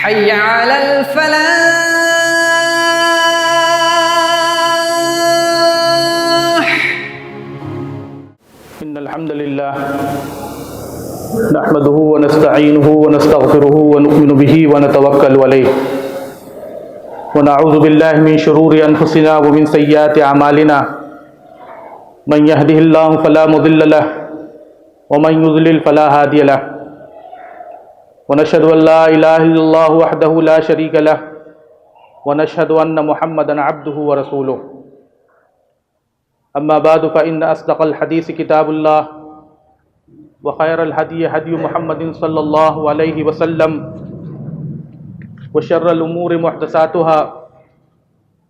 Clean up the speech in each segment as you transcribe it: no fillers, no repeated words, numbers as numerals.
حي على الفلاح. إن الحمد لله نحمده ونستعينه ونستغفره ونؤمن به ونتوكل عليه ونعوذ بالله من شرور أنفسنا ومن سيئات أعمالنا من يهده الله فلا مضل له ومن يضلل فلا هادي له ونشهد أن لا إله إلا الله وحده لا شريك له ونشهد أن محمدا عبده ورسوله. أما بعد فإن أصدق الحديث كتاب الله وخير الهدي هدي محمد صلى الله عليه وسلم وشر الأمور محدثاتها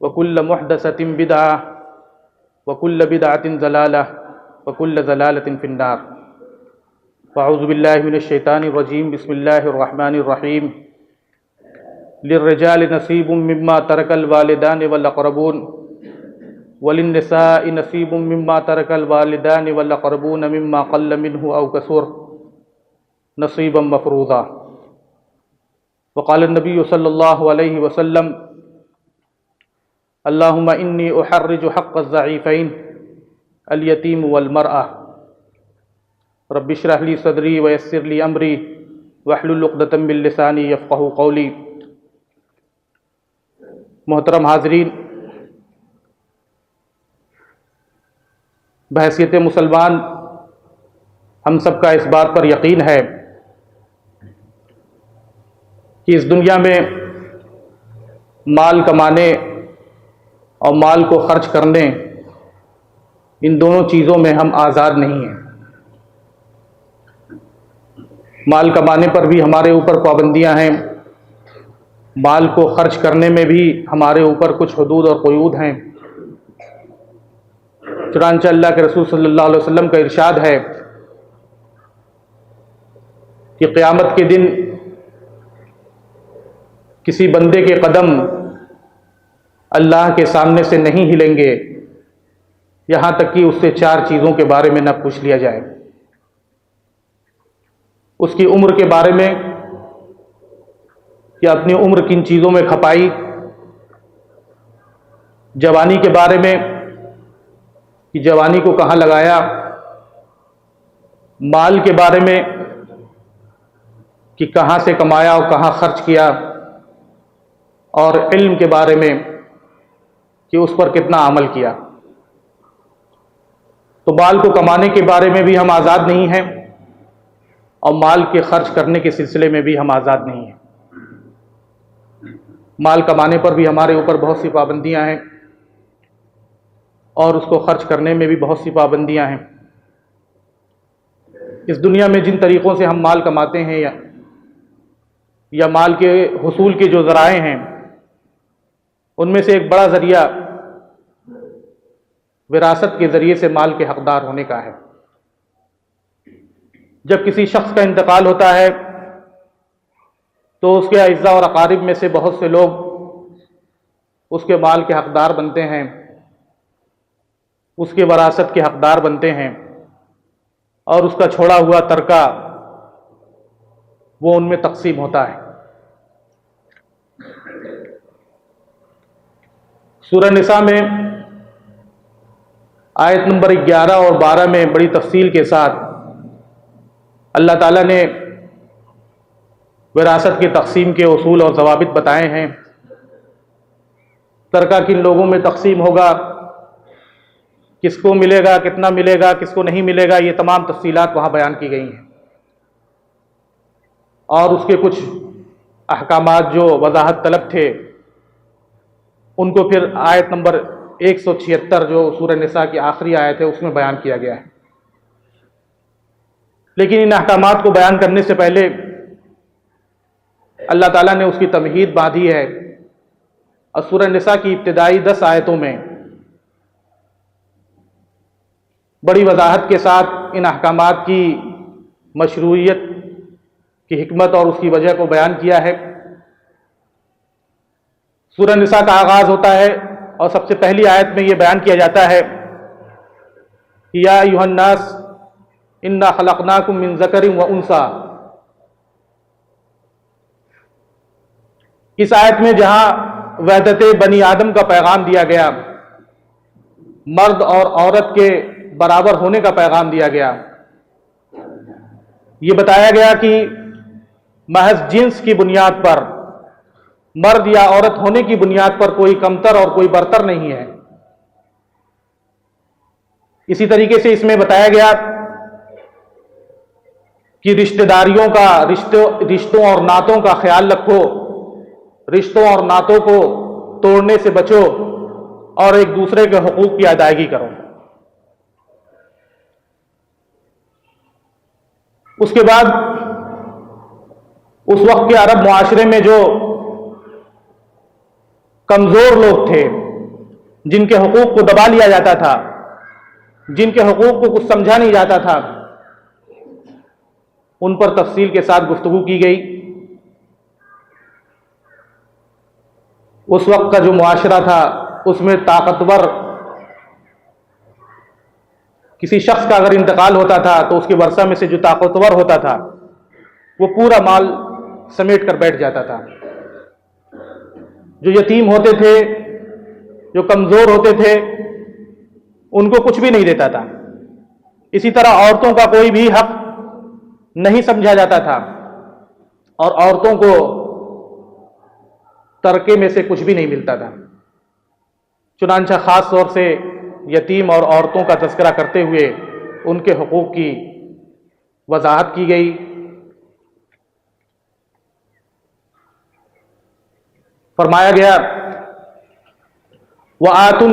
وكل محدثة بدعة وكل بدعة ضلالة وكل ضلالة في النار. فأعوذ بالله من الشيطان الرجيم. بسم الله الرحمن الرحيم. للرجال نصيب مما ترك الوالدان والأقربون وللنساء نصيب مما ترك الوالدان والأقربون مما قل منه أو كثر نصيبا مفروضا. وقال النبي صلى الله عليه وسلم اللهم إني أحرج حق الضعيفين اليتيم والمرأة. رب اشرح لي صدري ويسر لي أمري واحلل عقدة من لساني يفقهوا قولي. محترم حاضرین، بحیثیت مسلمان ہم سب کا اس بات پر یقین ہے کہ اس دنیا میں مال کمانے اور مال کو خرچ کرنے، ان دونوں چیزوں میں ہم آزاد نہیں ہیں. مال کمانے پر بھی ہمارے اوپر پابندیاں ہیں، مال کو خرچ کرنے میں بھی ہمارے اوپر کچھ حدود اور قیود ہیں. چنانچہ اللہ کے رسول صلی اللہ علیہ وسلم کا ارشاد ہے کہ قیامت کے دن کسی بندے کے قدم اللہ کے سامنے سے نہیں ہلیں گے یہاں تک کہ اس سے 4 چیزوں کے بارے میں نہ پوچھ لیا جائے. اس کی عمر کے بارے میں کہ اپنی عمر کن چیزوں میں کھپائی، جوانی کے بارے میں کہ جوانی کو کہاں لگایا، مال کے بارے میں کہ کہاں سے کمایا اور کہاں خرچ کیا، اور علم کے بارے میں کہ اس پر کتنا عمل کیا. تو مال کو کمانے کے بارے میں بھی ہم آزاد نہیں ہیں اور مال کے خرچ کرنے کے سلسلے میں بھی ہم آزاد نہیں ہیں. مال کمانے پر بھی ہمارے اوپر بہت سی پابندیاں ہیں اور اس کو خرچ کرنے میں بھی بہت سی پابندیاں ہیں. اس دنیا میں جن طریقوں سے ہم مال کماتے ہیں یا مال کے حصول کے جو ذرائع ہیں، ان میں سے ایک بڑا ذریعہ وراثت کے ذریعے سے مال کے حقدار ہونے کا ہے. جب کسی شخص کا انتقال ہوتا ہے تو اس کے اعزاء اور اقارب میں سے بہت سے لوگ اس کے مال کے حقدار بنتے ہیں، اس کے وراثت کے حقدار بنتے ہیں، اور اس کا چھوڑا ہوا ترکہ وہ ان میں تقسیم ہوتا ہے. سورہ نساء میں آیت نمبر 11 اور 12 میں بڑی تفصیل کے ساتھ اللہ تعالیٰ نے وراثت کی تقسیم کے اصول اور ضوابط بتائے ہیں. ترکہ کن لوگوں میں تقسیم ہوگا، کس کو ملے گا، کتنا ملے گا، کس کو نہیں ملے گا، یہ تمام تفصیلات وہاں بیان کی گئی ہیں. اور اس کے کچھ احکامات جو وضاحت طلب تھے ان کو پھر آیت نمبر 176 جو سورہ نساء کی آخری آیت ہے اس میں بیان کیا گیا ہے. لیکن ان احکامات کو بیان کرنے سے پہلے اللہ تعالیٰ نے اس کی تمہید باندھی ہے اور سورہ نساء کی ابتدائی 10 آیتوں میں بڑی وضاحت کے ساتھ ان احکامات کی مشروعیت کی حکمت اور اس کی وجہ کو بیان کیا ہے. سورہ نساء کا آغاز ہوتا ہے اور سب سے پہلی آیت میں یہ بیان کیا جاتا ہے یا ایھا الناس انا خلقناکم من ذکر و انثی، اس آیت میں جہاں وحدت بنی آدم کا پیغام دیا گیا، مرد اور عورت کے برابر ہونے کا پیغام دیا گیا، یہ بتایا گیا کہ محض جنس کی بنیاد پر، مرد یا عورت ہونے کی بنیاد پر کوئی کمتر اور کوئی برتر نہیں ہے۔ اسی طریقے سے اس میں بتایا گیا کہ رشتہ داریوں کا، رشتوں اور ناتوں کا خیال رکھو، رشتوں اور ناتوں کو توڑنے سے بچو اور ایک دوسرے کے حقوق کی ادائیگی کرو۔ اس کے بعد اس وقت کے عرب معاشرے میں جو کمزور لوگ تھے، جن کے حقوق کو دبا لیا جاتا تھا، جن کے حقوق کو کچھ سمجھا نہیں جاتا تھا، ان پر تفصیل کے ساتھ گفتگو کی گئی۔ اس وقت کا جو معاشرہ تھا اس میں طاقتور کسی شخص کا اگر انتقال ہوتا تھا تو اس کے ورثہ میں سے جو طاقتور ہوتا تھا وہ پورا مال سمیٹ کر بیٹھ جاتا تھا۔ جو یتیم ہوتے تھے، جو کمزور ہوتے تھے، ان کو کچھ بھی نہیں دیتا تھا۔ اسی طرح عورتوں کا کوئی بھی حق نہیں سمجھا جاتا تھا اور عورتوں کو ترکے میں سے کچھ بھی نہیں ملتا تھا۔ چنانچہ خاص طور سے یتیم اور عورتوں کا تذکرہ کرتے ہوئے ان کے حقوق کی وضاحت کی گئی۔ فرمایا گیا وَآتُوا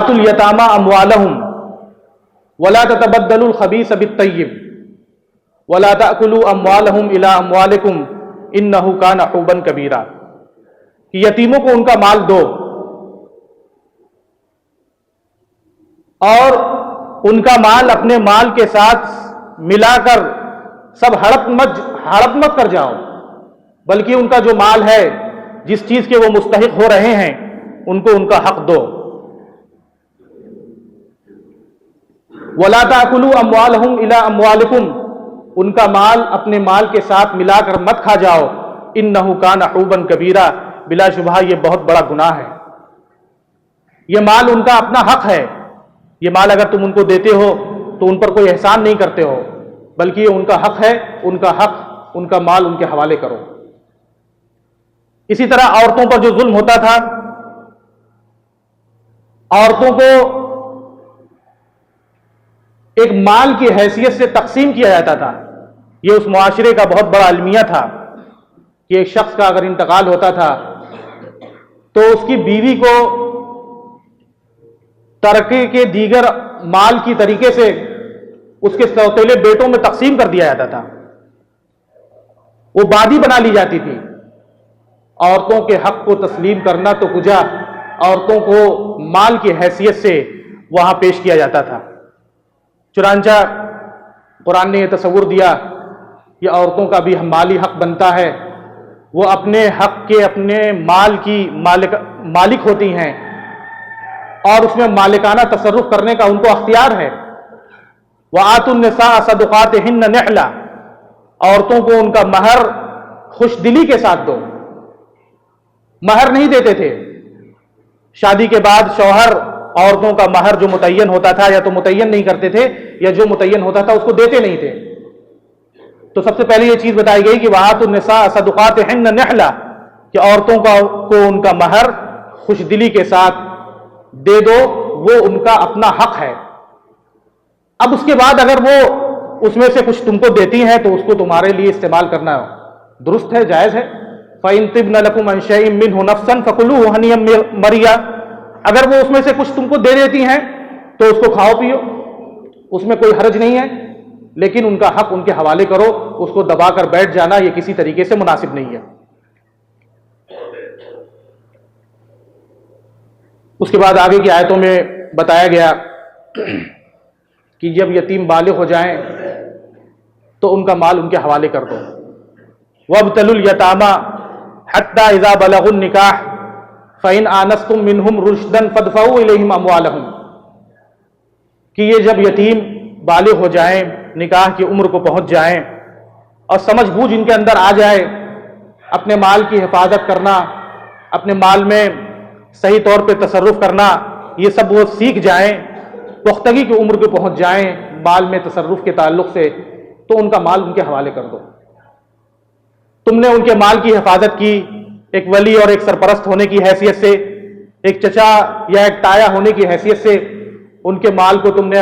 الْيَتَامَىٰ أَمْوَالَهُمْ وَلَا تَتَبَدَّلُوا الْخَبِيثَ بِالطَّيِّبِ وَلَا تَأْكُلُوا أَمْوَالَهُمْ إِلَىٰ أَمْوَالِكُمْ إِنَّهُ كَانَ حُوبًا كَبِيرًا، کہ یتیموں کو ان کا مال دو اور ان کا مال اپنے مال کے ساتھ ملا کر سب ہڑپ مت کر جاؤ، بلکہ ان کا جو مال ہے، جس چیز کے وہ مستحق ہو رہے ہیں، ان کو ان کا حق دو۔ وَلَا تَأْكُلُوا أَمْوَالَهُمْ إِلَىٰ أَمْوَالِكُمْ، ان کا مال اپنے مال کے ساتھ ملا کر مت کھا جاؤ، إِنَّهُ كَانَ حُوبًا كَبِيرًا، بلا شبہ یہ بہت بڑا گناہ ہے۔ یہ مال ان کا اپنا حق ہے، یہ مال اگر تم ان کو دیتے ہو تو ان پر کوئی احسان نہیں کرتے ہو، بلکہ یہ ان کا حق ہے، ان کا حق، ان کا مال ان کے حوالے کرو۔ اسی طرح عورتوں پر جو ظلم ہوتا تھا، عورتوں کو ایک مال کی حیثیت سے تقسیم کیا جاتا تھا۔ یہ اس معاشرے کا بہت بڑا المیہ تھا کہ ایک شخص کا اگر انتقال ہوتا تھا تو اس کی بیوی کو ترکے کے دیگر مال کی طریقے سے اس کے سوتیلے بیٹوں میں تقسیم کر دیا جاتا تھا، وہ بادی بنا لی جاتی تھی۔ عورتوں کے حق کو تسلیم کرنا تو کجا، عورتوں کو مال کی حیثیت سے وہاں پیش کیا جاتا تھا۔ چنانچہ قرآن نے یہ تصور دیا کہ عورتوں کا بھی مالی حق بنتا ہے، وہ اپنے حق کے، اپنے مال کی مالک ہوتی ہیں اور اس میں مالکانہ تصرف کرنے کا ان کو اختیار ہے۔ وَآتُوا النِّسَاءَ صَدُقَاتِهِنَّ نِحْلَةً، عورتوں کو ان کا مہر خوش دلی کے ساتھ دو۔ مہر نہیں دیتے تھے، شادی کے بعد شوہر عورتوں کا مہر جو متعین ہوتا تھا یا تو متعین نہیں کرتے تھے یا جو متعین ہوتا تھا اس کو دیتے نہیں تھے۔ تو سب سے پہلے یہ چیز بتائی گئی کہ وَآتُوا النِّسَاءَ صَدُقَاتِهِنَّ نِحْلَةً، کہ عورتوں کو ان کا مہر خوش دلی کے ساتھ دے دو، وہ ان کا اپنا حق ہے۔ اب اس کے بعد اگر وہ اس میں سے کچھ تم کو دیتی ہیں تو اس کو تمہارے لیے استعمال کرنا درست ہے، جائز ہے۔ فَإِن طِبْنَ لَكُمْ عَن شَيْءٍ مِّنْهُ نَفْسًا فَكُلُوهُ هَنِيًّا مَرِيًّا، اگر وہ اس میں سے کچھ تم کو دے دیتی ہیں تو اس کو کھاؤ پیو، اس میں کوئی حرج نہیں ہے، لیکن ان کا حق ان کے حوالے کرو، اس کو دبا کر بیٹھ جانا یہ کسی طریقے سے مناسب نہیں ہے۔ اس کے بعد آگے کی آیتوں میں بتایا گیا کہ جب یتیم بالغ ہو جائیں تو ان کا مال ان کے حوالے کر دو۔ وَابْتَلُوا الْيَتَامَىٰ حَتَّىٰ إِذَا بَلَغُوا النِّكَاحَ فَإِنْ آنَسْتُم مِّنْهُمْ رُشْدًا فَادْفَعُوا إِلَيْهِمْ أَمْوَالَهُمْ، کہ یہ جب یتیم بالغ ہو جائیں، نکاح کی عمر کو پہنچ جائیں اور سمجھ بوجھ ان کے اندر آ جائے، اپنے مال کی حفاظت کرنا، اپنے مال میں صحیح طور پہ تصرف کرنا، یہ سب وہ سیکھ جائیں، پختگی کی عمر کو پہنچ جائیں مال میں تصرف کے تعلق سے، تو ان کا مال ان کے حوالے کر دو۔ تم نے ان کے مال کی حفاظت کی، ایک ولی اور ایک سرپرست ہونے کی حیثیت سے، ایک چچا یا ایک تایا ہونے کی حیثیت سے ان کے مال کو تم نے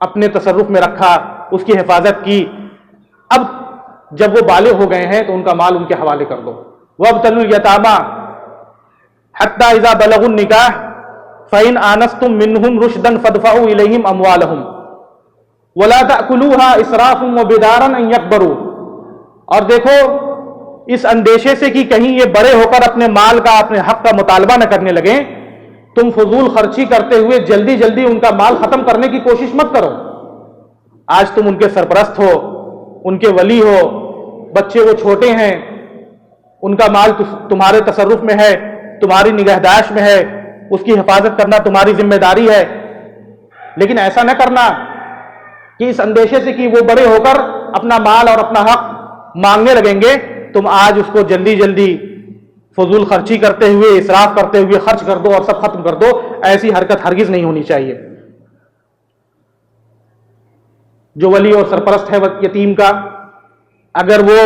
اپنے تصرف میں رکھا، اس کی حفاظت کی۔ اب جب وہ بالغ ہو گئے ہیں تو ان کا مال ان کے حوالے کر دو۔ وَابْتَلُوا الْيَتَامَىٰ حَتَّىٰ إِذَا بَلَغُوا النِّكَاحَ فَإِنْ آنَسْتُم مِّنْهُمْ رُشْدًا فَادْفَعُوا إِلَيْهِمْ أَمْوَالَهُمْ وَلَا تَأْكُلُوهَا إِسْرَافًا وَبِدَارًا أَن يَكْبَرُوا۔ اور دیکھو اس اندیشے سے کہ کہیں یہ بڑے ہو کر اپنے مال کا، اپنے حق کا مطالبہ نہ کرنے لگیں، تم فضول خرچی کرتے ہوئے جلدی جلدی ان کا مال ختم کرنے کی کوشش مت کرو۔ آج تم ان کے سرپرست ہو، ان کے ولی ہو، بچے وہ چھوٹے ہیں، ان کا مال تمہارے تصرف میں ہے، تمہاری نگہداشت میں ہے، اس کی حفاظت کرنا تمہاری ذمہ داری ہے، لیکن ایسا نہ کرنا کہ اس اندیشے سے کہ وہ بڑے ہو کر اپنا مال اور اپنا حق مانگنے لگیں گے، تم آج اس کو جلدی جلدی فضول خرچی کرتے ہوئے، اسراف کرتے ہوئے خرچ کر دو اور سب ختم کر دو۔ ایسی حرکت ہرگز نہیں ہونی چاہیے۔ جو ولی اور سرپرست ہے یتیم کا، اگر وہ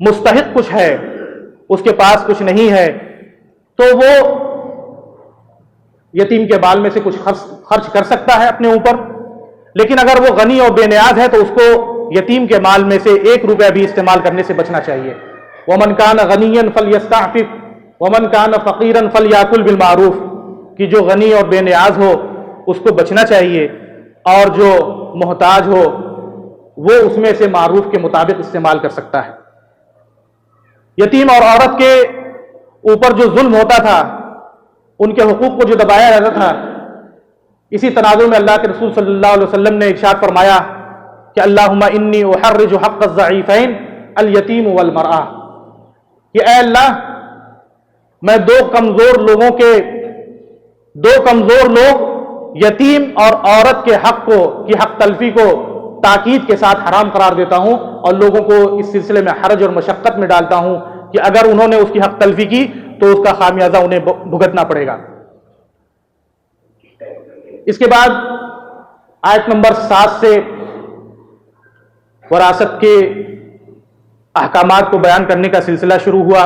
مستحق کچھ ہے، اس کے پاس کچھ نہیں ہے، تو وہ یتیم کے بال میں سے کچھ خرچ کر سکتا ہے اپنے اوپر، لیکن اگر وہ غنی اور بے نیاز ہے تو اس کو یتیم کے مال میں سے 1 روپیہ بھی استعمال کرنے سے بچنا چاہیے۔ وَمَنْ كَانَ غَنِيًّا فَلْيَسْتَعْفِفْ وَمَنْ كَانَ فَقِيرًا فَلْيَأْكُلْ بِالْمَعْرُوفِ، کہ جو غنی اور بے نیاز ہو اس کو بچنا چاہیے، اور جو محتاج ہو وہ اس میں سے معروف کے مطابق استعمال کر سکتا ہے۔ یتیم اور عورت کے اوپر جو ظلم ہوتا تھا، ان کے حقوق کو جو دبایا جاتا تھا، اسی تناظر میں اللہ کے رسول صلی اللہ علیہ وسلم نے ارشاد فرمایا کہ اللہم انی احرج حق الضعیفین الیتیم والمرأة، کہ اے اللہ میں دو کمزور لوگ یتیم اور عورت کے حق کی حق تلفی کو تاکید کے ساتھ حرام قرار دیتا ہوں، اور لوگوں کو اس سلسلے میں حرج اور مشقت میں ڈالتا ہوں کہ اگر انہوں نے اس کی حق تلفی کی تو اس کا خامیازہ انہیں بھگتنا پڑے گا۔ اس کے بعد آیت نمبر 7 سے وراثت کے احکامات کو بیان کرنے کا سلسلہ شروع ہوا،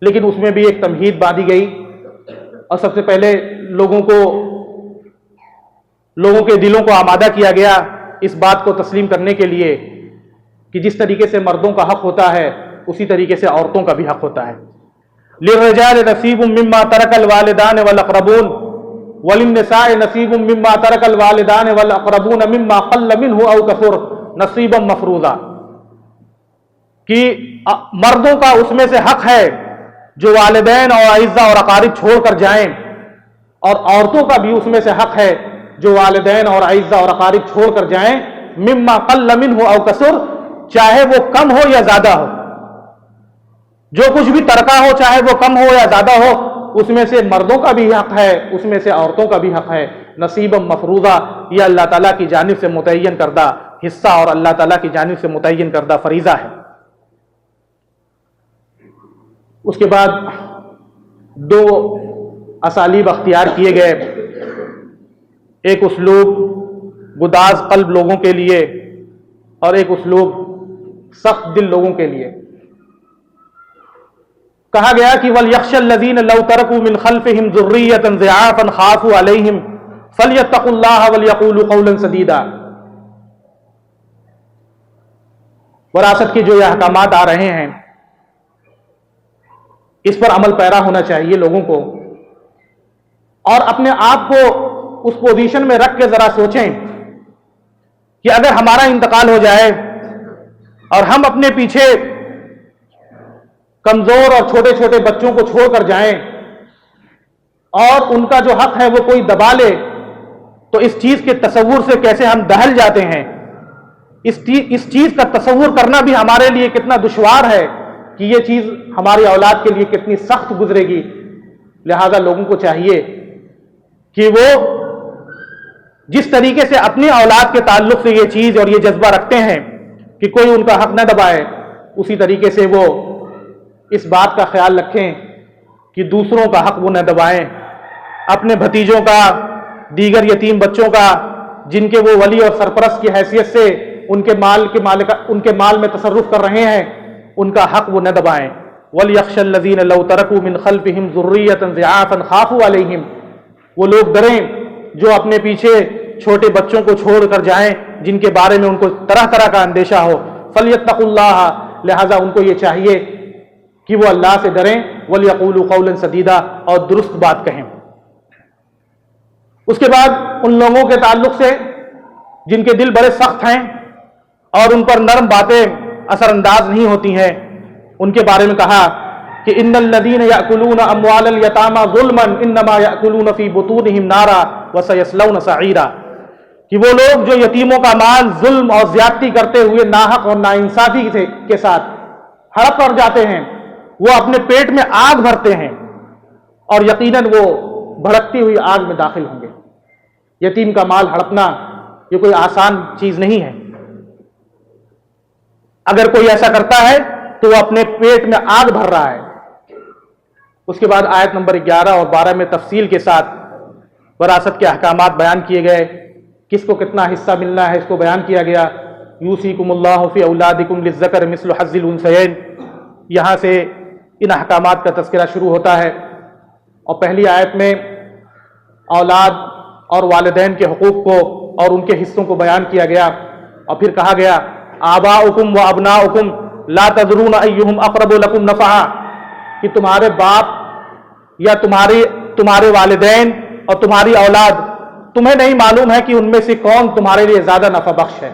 لیکن اس میں بھی ایک تمہید باندھی گئی، اور سب سے پہلے لوگوں کے دلوں کو آمادہ کیا گیا اس بات کو تسلیم کرنے کے لیے کہ جس طریقے سے مردوں کا حق ہوتا ہے اسی طریقے سے عورتوں کا بھی حق ہوتا ہے۔ للرجال نصیب مما ترک الوالدان والاقربون وللنساء نصیب مما ترک الوالدان والاقربون مما قل منه او کثر نصیبا مفروضا، کہ مردوں کا اس میں سے حق ہے جو والدین اور اعزہ اور اقارب چھوڑ کر جائیں، اور عورتوں کا بھی اس میں سے حق ہے جو والدین اور اعزہ اور اقارب چھوڑ کر جائیں، مما قل منه او کثر، چاہے وہ کم ہو یا زیادہ ہو، جو کچھ بھی ترکہ ہو چاہے وہ کم ہو یا زیادہ ہو، اس میں سے مردوں کا بھی حق ہے، اس میں سے عورتوں کا بھی حق ہے۔ نصیبا مفروضہ، یہ اللہ تعالیٰ کی جانب سے متعین کردہ حصہ اور اللہ تعالیٰ کی جانب سے متعین کردہ فریضہ ہے۔ اس کے بعد 2 اسالیب اختیار کیے گئے، ایک اسلوب گداز قلب لوگوں کے لیے اور ایک اسلوب سخت دل لوگوں کے لیے۔ کہا گیا کہ وَلْيَخْشَ الَّذِينَ لَوْ تَرَكُوا مِنْ خَلْفِهِمْ ذُرِّيَّةً ضِعَافًا خَافُوا عَلَيْهِمْ فَلْيَتَّقُوا اللَّهَ وَلْيَقُولُوا قَوْلًا سَدِيدًا۔ وراثت کے جو یہ احکامات آ رہے ہیں اس پر عمل پیرا ہونا چاہیے لوگوں کو، اور اپنے آپ کو اس پوزیشن میں رکھ کے ذرا سوچیں کہ اگر ہمارا انتقال ہو جائے اور ہم اپنے پیچھے کمزور اور چھوٹے چھوٹے بچوں کو چھوڑ کر جائیں اور ان کا جو حق ہے وہ کوئی دبا لے، تو اس چیز کے تصور سے کیسے ہم دہل جاتے ہیں، اس چیز کا تصور کرنا بھی ہمارے لیے کتنا دشوار ہے کہ یہ چیز ہماری اولاد کے لیے کتنی سخت گزرے گی۔ لہذا لوگوں کو چاہیے کہ وہ جس طریقے سے اپنی اولاد کے تعلق سے یہ چیز اور یہ جذبہ رکھتے ہیں کہ کوئی ان کا حق نہ دبائے، اسی طریقے سے وہ اس بات کا خیال رکھیں کہ دوسروں کا حق وہ نہ دبائیں، اپنے بھتیجوں کا، دیگر یتیم بچوں کا جن کے وہ ولی اور سرپرست کی حیثیت سے ان کے مال میں تصرف کر رہے ہیں، ان کا حق وہ نہ دبائیں۔ وَلْيَخْشَ الَّذِينَ لَوْ تَرَكُوا مِنْ خَلْفِهِمْ ذُرِّيَّةً ضِعَافًا خَافُوا عَلَيْهِمْ، وہ لوگ ڈریں جو اپنے پیچھے چھوٹے بچوں کو چھوڑ کر جائیں جن کے بارے میں ان کو طرح طرح کا اندیشہ ہو۔ فَلْيَتَّقُوا اللَّهَ، لہذا ان کو یہ چاہیے کہ وہ اللہ سے ڈریں، وَلْيَقُولُوا قَوْلًا سَدِيدًا، اور درست بات کہیں۔ اس کے بعد ان لوگوں کے تعلق سے جن کے دل بڑے سخت ہیں اور ان پر نرم باتیں اثر انداز نہیں ہوتی ہیں، ان کے بارے میں کہا کہ ان الذین یأکلون اموال الیتامی ظلما انما یأکلون فی بطونہم نارا وسیصلون سعیرا، کہ وہ لوگ جو یتیموں کا مال ظلم اور زیادتی کرتے ہوئے ناحق اور ناانصافی کے ساتھ ہڑپ کر جاتے ہیں، وہ اپنے پیٹ میں آگ بھرتے ہیں اور یقیناً وہ بھڑکتی ہوئی آگ میں داخل ہوں گے۔ یتیم کا مال ہڑپنا یہ کوئی آسان چیز نہیں ہے، اگر کوئی ایسا کرتا ہے تو وہ اپنے پیٹ میں آگ بھر رہا ہے۔ اس کے بعد آیت نمبر 11 اور 12 میں تفصیل کے ساتھ وراثت کے احکامات بیان کیے گئے، کس کو کتنا حصہ ملنا ہے اس کو بیان کیا گیا۔ یوصیکم اللہ فی اولادکم للذکر مثل حظ الانثیین، یہاں سے ان احکامات کا تذکرہ شروع ہوتا ہے، اور پہلی آیت میں اولاد اور والدین کے حقوق کو اور ان کے حصوں کو بیان کیا گیا، اور پھر کہا گیا آباؤکم و ابناؤکم لا تدرون ایہم اقرب لکم نفعا، کہ تمہارے باپ یا تمہارے والدین اور تمہاری اولاد، تمہیں نہیں معلوم ہے کہ ان میں سے کون تمہارے لیے زیادہ نفع بخش ہے۔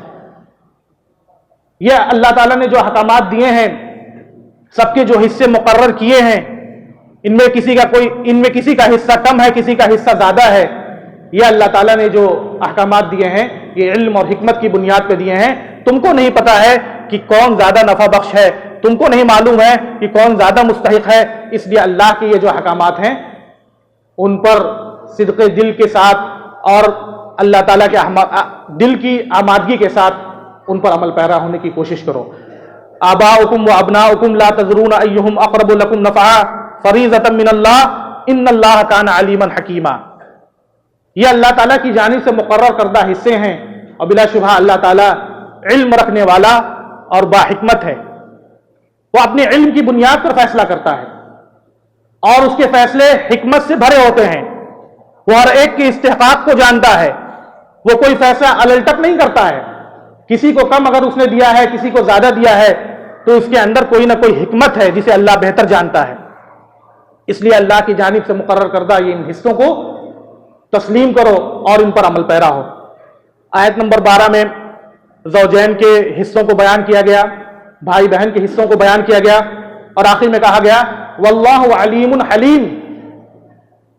یہ اللہ تعالیٰ نے جو احکامات دیے ہیں، سب کے جو حصے مقرر کیے ہیں، ان میں کسی کا حصہ کم ہے، کسی کا حصہ زیادہ ہے، یہ اللہ تعالیٰ نے جو احکامات دیے ہیں یہ علم اور حکمت کی بنیاد پہ دیے ہیں۔ تم کو نہیں پتا ہے کہ کون زیادہ نفع بخش ہے، تم کو نہیں معلوم ہے کہ کون زیادہ مستحق ہے، اس لیے اللہ کے یہ جو احکامات ہیں ان پر صدق دل کے ساتھ اور اللہ تعالیٰ کے دل کی آمادگی کے ساتھ ان پر عمل پیرا ہونے کی کوشش کرو۔ آباؤکم و ابناؤکم لا تدرون ایہم اقرب لکم نفعا فریضۃ من اللہ ان اللہ کان علیما حکیما، یہ اللہ تعالیٰ کی جانب سے مقرر کردہ حصے ہیں، اور بلا شبہ اللہ تعالیٰ علم رکھنے والا اور باحکمت ہے۔ وہ اپنے علم کی بنیاد پر فیصلہ کرتا ہے اور اس کے فیصلے حکمت سے بھرے ہوتے ہیں، وہ ہر ایک کے استحقاق کو جانتا ہے، وہ کوئی فیصلہ الٹک نہیں کرتا ہے، کسی کو کم اگر اس نے دیا ہے کسی کو زیادہ دیا ہے تو اس کے اندر کوئی نہ کوئی حکمت ہے جسے اللہ بہتر جانتا ہے، اس لیے اللہ کی جانب سے مقرر کردہ یہ ان حصوں کو تسلیم کرو اور ان پر عمل پیرا ہو۔ آیت نمبر 12 میں زوجین کے حصوں کو بیان کیا گیا، بھائی بہن کے حصوں کو بیان کیا گیا، اور آخر میں کہا گیا واللہ علیم حلیم،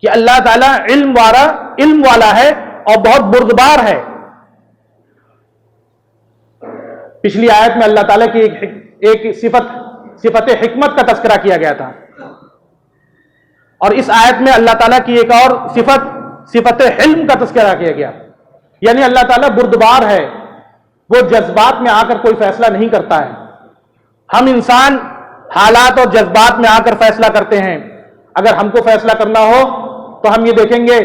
کہ اللہ تعالیٰ علم والا ہے اور بہت بردبار ہے۔ پچھلی آیت میں اللہ تعالیٰ کی ایک صفت حکمت کا تذکرہ کیا گیا تھا، اور اس آیت میں اللہ تعالیٰ کی ایک اور صفت حلم کا تذکرہ کیا گیا، یعنی اللہ تعالیٰ بردبار ہے، وہ جذبات میں آ کر کوئی فیصلہ نہیں کرتا ہے۔ ہم انسان حالات اور جذبات میں آ کر فیصلہ کرتے ہیں، اگر ہم کو فیصلہ کرنا ہو تو ہم یہ دیکھیں گے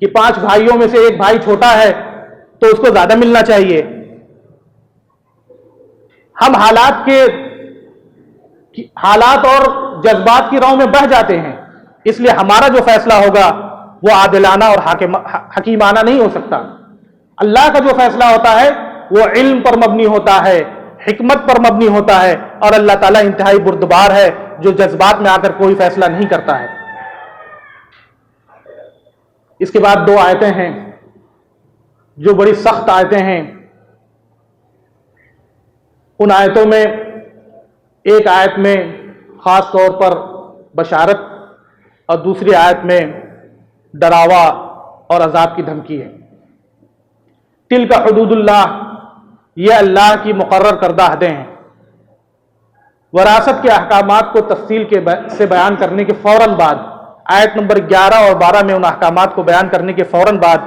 کہ 5 بھائیوں میں سے ایک بھائی چھوٹا ہے تو اس کو زیادہ ملنا چاہیے۔ ہم حالات اور جذبات کی راہ میں بہہ جاتے ہیں، اس لیے ہمارا جو فیصلہ ہوگا وہ عادلانہ اور حکیمانہ نہیں ہو سکتا۔ اللہ کا جو فیصلہ ہوتا ہے وہ علم پر مبنی ہوتا ہے، حکمت پر مبنی ہوتا ہے، اور اللہ تعالیٰ انتہائی بردبار ہے جو جذبات میں آ کر کوئی فیصلہ نہیں کرتا ہے۔ اس کے بعد 2 آیتیں ہیں جو بڑی سخت آیتیں ہیں، ان آیتوں میں ایک آیت میں خاص طور پر بشارت اور دوسری آیت میں ڈراوا اور عذاب کی دھمکی ہے۔ تلک حدود اللہ، یہ اللہ کی مقرر کردہ حدیں ہیں۔ وراثت کے احکامات کو تفصیل سے بیان کرنے کے فوراً بعد آیت نمبر 11 اور 12 میں ان احکامات کو بیان کرنے کے فوراً بعد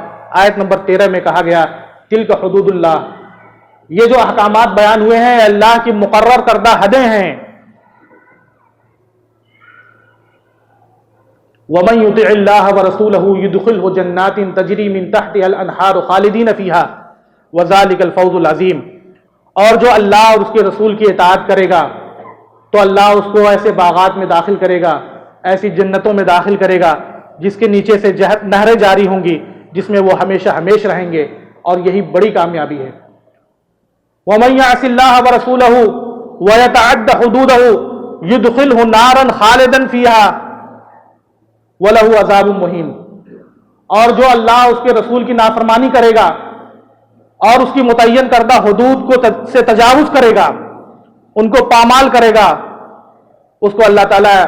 آیت نمبر 13 میں کہا گیا تلک حدود اللہ، یہ جو احکامات بیان ہوئے ہیں اللہ کی مقرر کردہ حدیں ہیں. وَمَن يُطِعِ اللَّهَ وَرَسُولَهُ يُدْخِلْهُ جَنَّاتٍ تَجْرِي مِن تَحْتِهَا الْأَنْهَارُ خَالِدِينَ فِيهَا وَذَلِكَ الْفَوْزُ الْعَظِيمُ. اور جو اللہ اور اس کے رسول کی اطاعت کرے گا تو اللہ اس کو ایسے باغات میں داخل کرے گا، ایسی جنتوں میں داخل کرے گا جس کے نیچے سے نہریں جاری ہوں گی، جس میں وہ ہمیشہ ہمیش رہیں گے، اور یہی بڑی کامیابی ہے. وَمَن يَعْصِ اللَّهَ وَرَسُولَهُ وَيَتَعَدَّ حُدُودَهُ يُدْخِلْهُ نَارًا خَالِدًا فِيهَا وَلَهُ عَذَابٌ مُّهِينٌ. اور جو اللہ اس کے رسول کی نافرمانی کرے گا اور اس کی متعین کردہ حدود سے تجاوز کرے گا، ان کو پامال کرے گا، اس کو اللہ تعالیٰ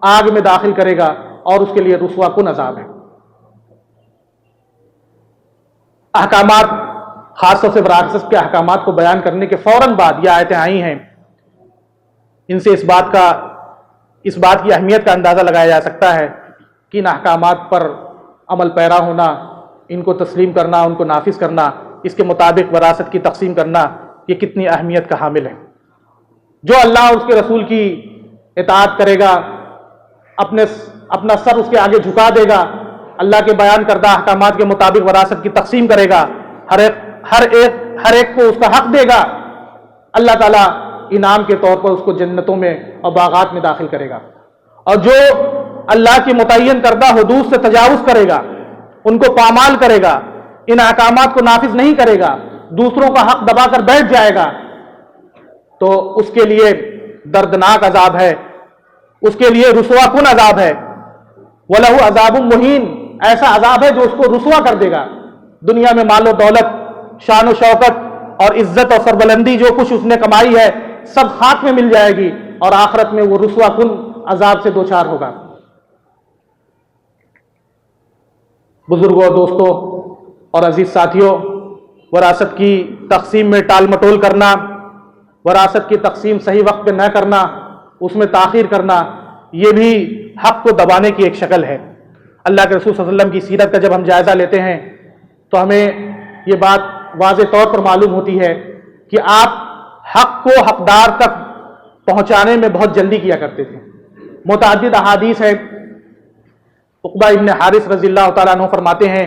آگ میں داخل کرے گا اور اس کے لیے رسوا کن عذاب ہے. احکامات، خاص طور سے وراثت کے احکامات کو بیان کرنے کے فوراً بعد یہ آیتیں آئی ہیں. ان سے اس بات کی اہمیت کا اندازہ لگایا جا سکتا ہے کہ ان احکامات پر عمل پیرا ہونا، ان کو تسلیم کرنا، ان کو نافذ کرنا، اس کے مطابق وراثت کی تقسیم کرنا، یہ کتنی اہمیت کا حامل ہے. جو اللہ اور اس کے رسول کی اطاعت کرے گا، اپنا سر اس کے آگے جھکا دے گا، اللہ کے بیان کردہ احکامات کے مطابق وراثت کی تقسیم کرے گا، ہر ایک کو اس کا حق دے گا، اللہ تعالیٰ انعام کے طور پر اس کو جنتوں میں اور باغات میں داخل کرے گا. اور جو اللہ کی متعین کردہ حدود سے تجاوز کرے گا، ان کو پامال کرے گا، ان احکامات کو نافذ نہیں کرے گا، دوسروں کا حق دبا کر بیٹھ جائے گا، تو اس کے لیے دردناک عذاب ہے، اس کے لیے رسوا کن عذاب ہے. وَلَهُ عَذَابٌ مُّهِينٌ. ایسا عذاب ہے جو اس کو رسوا کر دے گا. دنیا میں مال و دولت، شان و شوکت اور عزت اور سربلندی جو کچھ اس نے کمائی ہے سب خاک میں مل جائے گی، اور آخرت میں وہ رسوا کن عذاب سے دوچار ہوگا. بزرگوں، دوستوں اور عزیز ساتھیوں، وراثت کی تقسیم میں ٹال مٹول کرنا، وراثت کی تقسیم صحیح وقت پہ نہ کرنا، اس میں تاخیر کرنا، یہ بھی حق کو دبانے کی ایک شکل ہے. اللہ کے رسول صلی اللہ علیہ وسلم کی سیرت کا جب ہم جائزہ لیتے ہیں تو ہمیں یہ بات واضح طور پر معلوم ہوتی ہے کہ آپ حق کو حقدار تک پہنچانے میں بہت جلدی کیا کرتے تھے. متعدد احادیث ہے. عقبہ ابن حارث رضی اللہ تعالیٰ عنہ فرماتے ہیں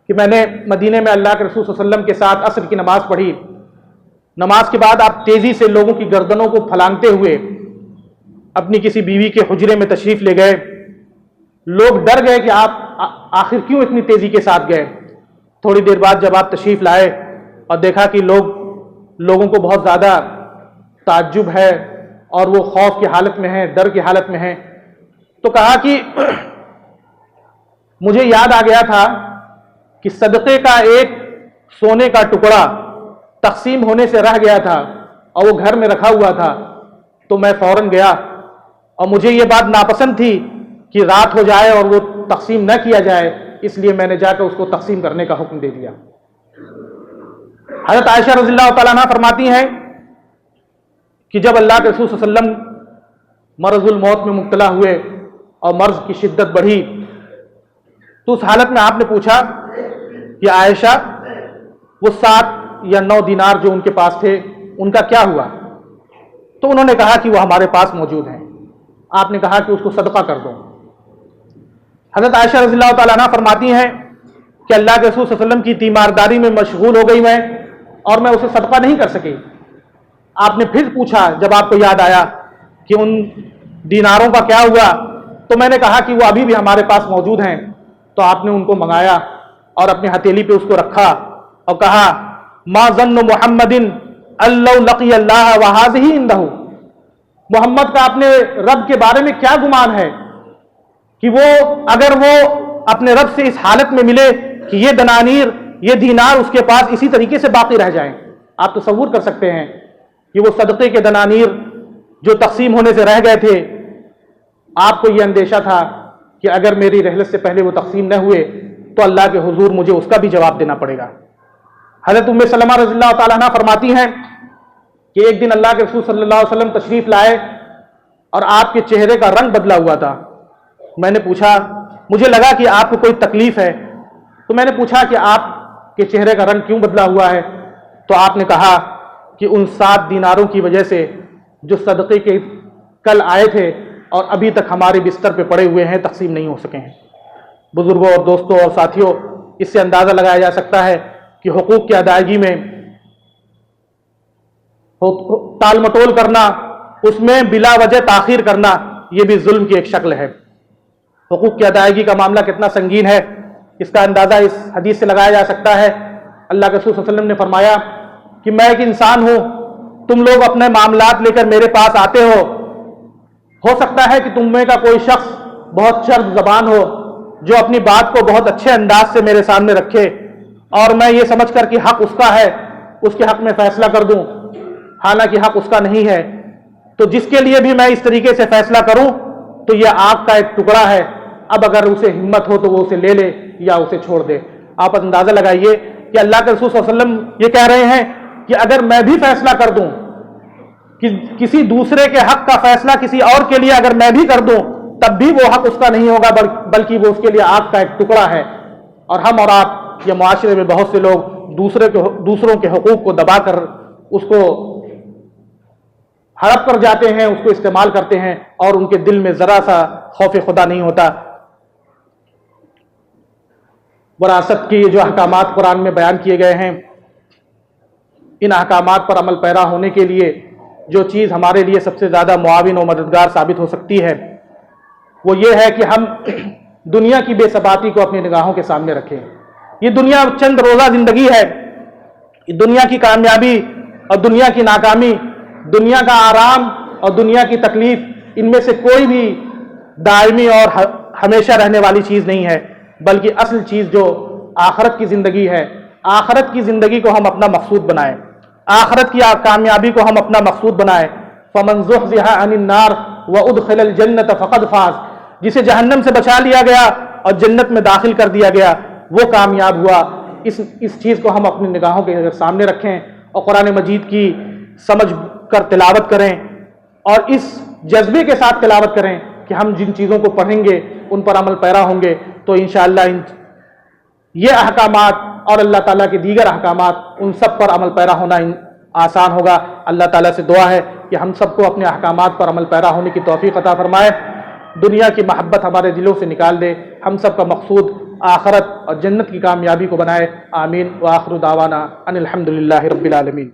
کہ میں نے مدینے میں اللہ کے رسول صلی اللہ علیہ وسلم کے ساتھ عصر کی نماز پڑھی. نماز کے بعد آپ تیزی سے لوگوں کی گردنوں کو پھلانگتے ہوئے اپنی کسی بیوی کے حجرے میں تشریف لے گئے. لوگ ڈر گئے کہ آپ آخر کیوں اتنی تیزی کے ساتھ گئے. تھوڑی دیر بعد جب آپ تشریف لائے اور دیکھا کہ لوگوں کو بہت زیادہ تعجب ہے اور وہ خوف کی حالت میں ہیں، ڈر کی حالت میں ہیں، تو کہا کہ مجھے یاد آ گیا تھا کہ صدقے کا ایک سونے کا ٹکڑا تقسیم ہونے سے رہ گیا تھا اور وہ گھر میں رکھا ہوا تھا، تو میں فوراً گیا، اور مجھے یہ بات ناپسند تھی کہ رات ہو جائے اور وہ تقسیم نہ کیا جائے، اس لیے میں نے جا کر اس کو تقسیم کرنے کا حکم دے دیا. حضرت عائشہ رضی اللہ تعالیٰ عنہ فرماتی ہیں کہ جب اللہ کے رسول صلی اللہ علیہ وسلم مرض الموت میں مبتلا ہوئے اور مرض کی شدت بڑھی، تو اس حالت میں آپ نے پوچھا کہ عائشہ وہ 7 یا 9 دینار جو ان کے پاس تھے ان کا کیا ہوا؟ تو انہوں نے کہا کہ وہ ہمارے پاس موجود ہیں. آپ نے کہا کہ اس کو صدقہ کر دو. حضرت عائشہ رضی اللہ تعالیٰ عنہ فرماتی ہیں کہ اللہ کے رسول صلی اللہ علیہ وسلم کی تیمارداری میں مشغول ہو گئی میں، اور میں اسے صدقہ نہیں کر سکی. آپ نے پھر پوچھا جب آپ کو یاد آیا کہ ان دیناروں کا کیا ہوا، تو میں نے کہا کہ وہ ابھی بھی ہمارے پاس موجود ہیں. تو آپ نے ان کو منگایا اور اپنی ہتھیلی پہ اس کو رکھا اور کہا ما ظن محمد اللہ لقی اللہ وہذہ عندہ. محمد کا اپنے رب کے بارے میں کیا گمان ہے کہ وہ اگر وہ اپنے رب سے اس حالت میں ملے کہ یہ دنانیر، یہ دینار اس کے پاس اسی طریقے سے باقی رہ جائیں. آپ تصور کر سکتے ہیں کہ وہ صدقے کے دنانیر جو تقسیم ہونے سے رہ گئے تھے، آپ کو یہ اندیشہ تھا کہ اگر میری رحلت سے پہلے وہ تقسیم نہ ہوئے تو اللہ کے حضور مجھے اس کا بھی جواب دینا پڑے گا. حضرت ام سلمہ رضی اللہ تعالیٰ عنہ فرماتی ہیں کہ ایک دن اللہ کے رسول صلی اللہ علیہ وسلم تشریف لائے اور آپ کے چہرے کا رنگ بدلا ہوا تھا. میں نے پوچھا، مجھے لگا کہ آپ کو کوئی تکلیف ہے، تو میں نے پوچھا کہ آپ کے چہرے کا رنگ کیوں بدلا ہوا ہے؟ تو آپ نے کہا کہ ان 7 دیناروں کی وجہ سے جو صدقے کے کل آئے تھے اور ابھی تک ہمارے بستر پہ پڑے ہوئے ہیں تقسیم نہیں ہو سکے ہیں۔ بزرگوں اور دوستوں اور ساتھیوں، اس سے اندازہ لگایا جا سکتا ہے کہ حقوق کی ادائیگی میں ٹال مٹول کرنا، اس میں بلا وجہ تاخیر کرنا، یہ بھی ظلم کی ایک شکل ہے۔ حقوق کی ادائیگی کا معاملہ کتنا سنگین ہے، اس کا اندازہ اس حدیث سے لگایا جا سکتا ہے۔ اللہ کے رسول صلی اللہ علیہ وسلم نے فرمایا کہ میں ایک انسان ہوں، تم لوگ اپنے معاملات لے کر میرے پاس آتے ہو سکتا ہے کہ تم میں کا کوئی شخص بہت چرب زبان ہو، جو اپنی بات کو بہت اچھے انداز سے میرے سامنے رکھے، اور میں یہ سمجھ کر کہ حق اس کا ہے اس کے حق میں فیصلہ کر دوں، حالانکہ حق اس کا نہیں ہے۔ تو جس کے لیے بھی میں اس طریقے سے فیصلہ کروں تو یہ آگ کا ایک ٹکڑا ہے، اب اگر اسے ہمت ہو تو وہ اسے لے لے یا اسے چھوڑ دے۔ آپ اندازہ لگائیے کہ اللہ کے رسول صلی اللہ علیہ وسلم یہ کہہ رہے ہیں کہ اگر میں بھی فیصلہ کر دوں کہ کسی دوسرے کے حق کا فیصلہ کسی اور کے لیے اگر میں بھی کر دوں، تب بھی وہ حق اس کا نہیں ہوگا، بلکہ وہ اس کے لیے آگ کا ایک ٹکڑا ہے۔ اور ہم اور آپ یہ معاشرے میں بہت سے لوگ دوسروں کے حقوق کو دبا کر اس کو ہڑپ کر جاتے ہیں، اس کو استعمال کرتے ہیں، اور ان کے دل میں ذرا سا خوف خدا نہیں ہوتا۔ وراثت کی جو احکامات قرآن میں بیان کیے گئے ہیں، ان احکامات پر عمل پیرا ہونے کے لیے جو چیز ہمارے لیے سب سے زیادہ معاون و مددگار ثابت ہو سکتی ہے وہ یہ ہے کہ ہم دنیا کی بے ثباتی کو اپنی نگاہوں کے سامنے رکھیں۔ یہ دنیا چند روزہ زندگی ہے، دنیا کی کامیابی اور دنیا کی ناکامی، دنیا کا آرام اور دنیا کی تکلیف، ان میں سے کوئی بھی دائمی اور ہمیشہ رہنے والی چیز نہیں ہے، بلکہ اصل چیز جو آخرت کی زندگی ہے، آخرت کی زندگی کو ہم اپنا مقصود بنائیں، آخرت کی کامیابی کو ہم اپنا مقصود بنائیں۔ فَمَنْ زُحْزِحَ عَنِ النَّارِ وَأُدْخِلَ الْجَنَّةَ فَقَدْ فَازَ، جسے جہنم سے بچا لیا گیا اور جنت میں داخل کر دیا گیا وہ کامیاب ہوا۔ اس چیز کو ہم اپنی نگاہوں کے سامنے رکھیں اور قرآن مجید کی سمجھ کر تلاوت کریں، اور اس جذبے کے ساتھ تلاوت کریں کہ ہم جن چیزوں کو پڑھیں گے ان پر عمل پیرا ہوں گے تو انشاءاللہ یہ احکامات اور اللہ تعالیٰ کے دیگر احکامات ان سب پر عمل پیرا ہونا آسان ہوگا۔ اللہ تعالیٰ سے دعا ہے کہ ہم سب کو اپنے احکامات پر عمل پیرا ہونے کی توفیق عطا فرمائے، دنیا کی محبت ہمارے دلوں سے نکال دے، ہم سب کا مقصود آخرت اور جنت کی کامیابی کو بنائے۔ آمین۔ وآخر دعوانا ان الحمدللہ رب العالمین۔